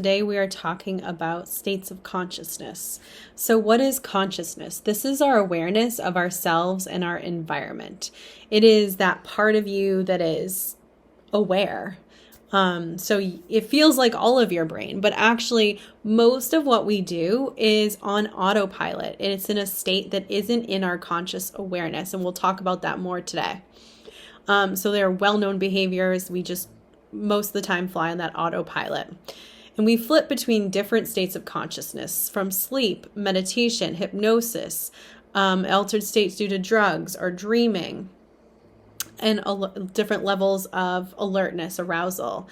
Today we are talking about states of consciousness. So what is consciousness? This is our awareness of ourselves and our environment. It is that part of you that is aware. So it feels like all of your brain, but actually most of what we do is on autopilot, and it's in a state that isn't in our conscious awareness. And we'll talk about that more today. So there are well-known behaviors. We just most of the time fly on that autopilot. And we flip between different states of consciousness, from sleep, meditation, hypnosis, altered states due to drugs or dreaming, and different levels of alertness, arousal.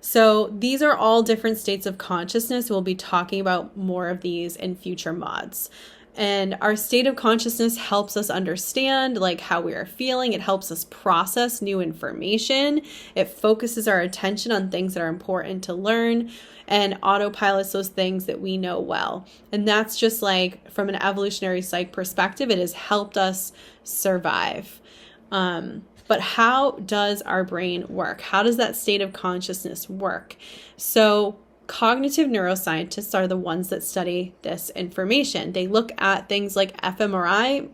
So these are all different states of consciousness. We'll be talking about more of these in future mods. And our state of consciousness helps us understand how we are feeling. It helps us process new information. It focuses our attention on things that are important to learn and autopilots those things that we know well. And that's just from an evolutionary psych perspective, it has helped us survive. But how does our brain work? How does that state of consciousness work? So cognitive neuroscientists are the ones that study this information. They look at things like fMRI,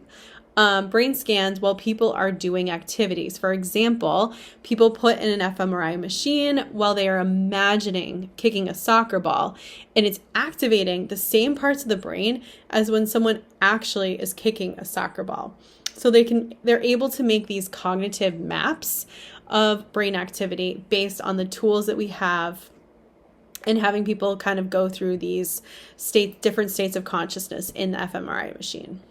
brain scans while people are doing activities. For example, people put in an fMRI machine while they are imagining kicking a soccer ball, and it's activating the same parts of the brain as when someone actually is kicking a soccer ball. So they're able to make these cognitive maps of brain activity based on the tools that we have, and having people kind of go through these different states of consciousness in the fMRI machine.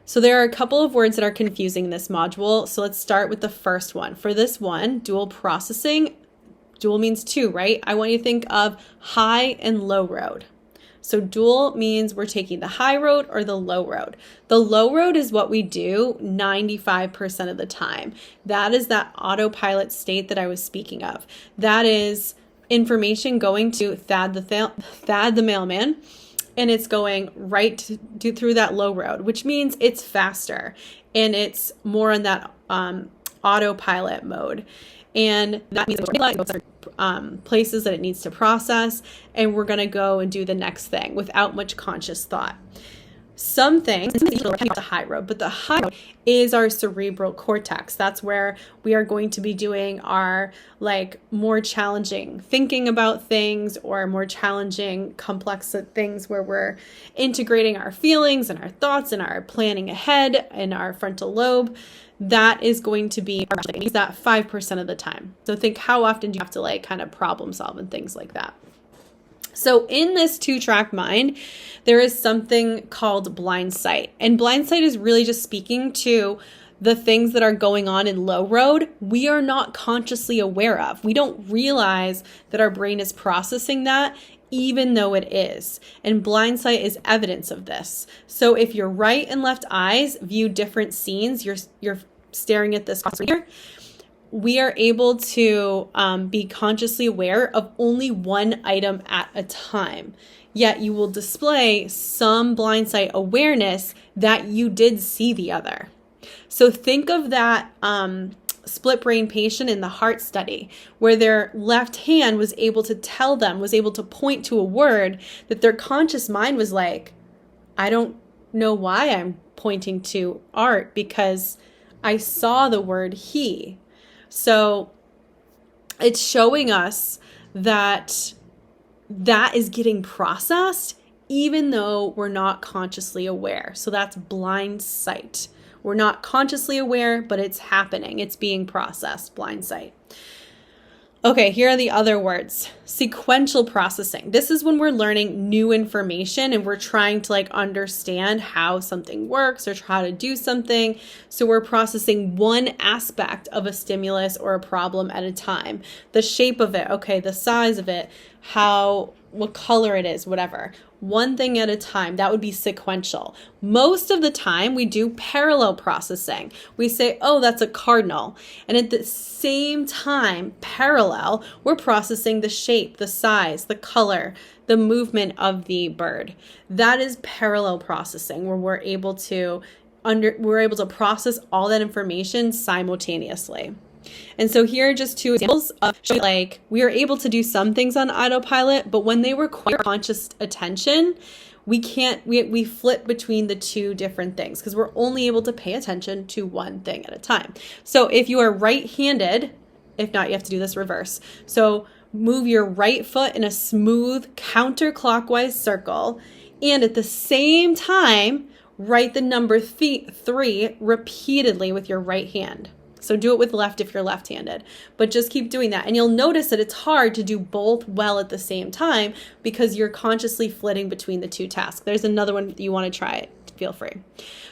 So there are a couple of words that are confusing in this module. So let's start with the first one. For this one, dual processing, dual means two, right? I want you to think of high and low road. So dual means we're taking the high road or the low road. The low road is what we do 95% of the time. That is that autopilot state that I was speaking of. That is information going to Thad the mailman, and it's going right through that low road, which means it's faster and it's more in that autopilot mode. And that means places that it needs to process, and we're going to go and do the next thing without much conscious thought. Some things, the high road, but the high road is our cerebral cortex. That's where we are going to be doing our more challenging thinking about things, or more challenging complex things where we're integrating our feelings and our thoughts and our planning ahead in our frontal lobe. That is going to be that 5% of the time. So think, how often do you have to kind of problem solve and things like that? So in this 2-track mind, there is something called Blindsight. And Blindsight is really just speaking to the things that are going on in low road we are not consciously aware of. We don't realize that our brain is processing that, even though it is. And Blindsight is evidence of this. So if your right and left eyes view different scenes, you're staring at this here, we are able to be consciously aware of only one item at a time. Yet you will display some Blindsight awareness that you did see the other. So think of that split brain patient in the heart study, where their left hand was able to point to a word that their conscious mind was like, I don't know why I'm pointing to Art, because I saw the word he. So it's showing us that is getting processed even though we're not consciously aware. So that's blind sight. We're not consciously aware, but it's happening. It's being processed, Blindsight. Okay, here are the other words. Sequential processing. This is when we're learning new information and we're trying to understand how something works or how to do something. So we're processing one aspect of a stimulus or a problem at a time. The shape of it, okay, the size of it, what color it is, whatever. One thing at a time. That would be sequential. Most of the time we do parallel processing. We say, oh, that's a cardinal. And at the same time, parallel, we're processing the shape, the size, the color, the movement of the bird. That is parallel processing, where we're able to process all that information simultaneously. And so here are just two examples of showing, like, we are able to do some things on autopilot, but when they require conscious attention, we flip between the two different things because we're only able to pay attention to one thing at a time. So if you are right-handed, if not, you have to do this reverse. So move your right foot in a smooth counterclockwise circle, and at the same time, write the number 3 repeatedly with your right hand. So do it with left if you're left-handed, but just keep doing that. And you'll notice that it's hard to do both well at the same time because you're consciously flitting between the two tasks. There's another one that you want to try it. Feel free.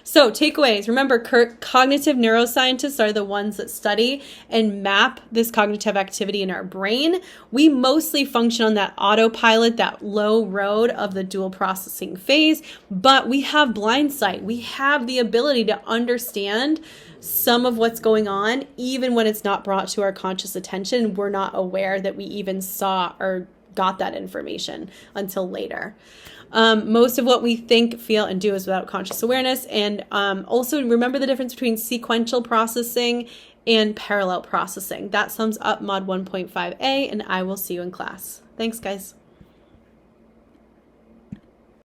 So takeaways. Remember, cognitive neuroscientists are the ones that study and map this cognitive activity in our brain. We mostly function on that autopilot, that low road of the dual processing phase, but we have blindsight. We have the ability to understand some of what's going on, even when it's not brought to our conscious attention. We're not aware that we even saw or got that information until later. Most of what we think, feel, and do is without conscious awareness. And also remember the difference between sequential processing and parallel processing. That sums up Mod 1.5a, and I will see you in class. Thanks, guys.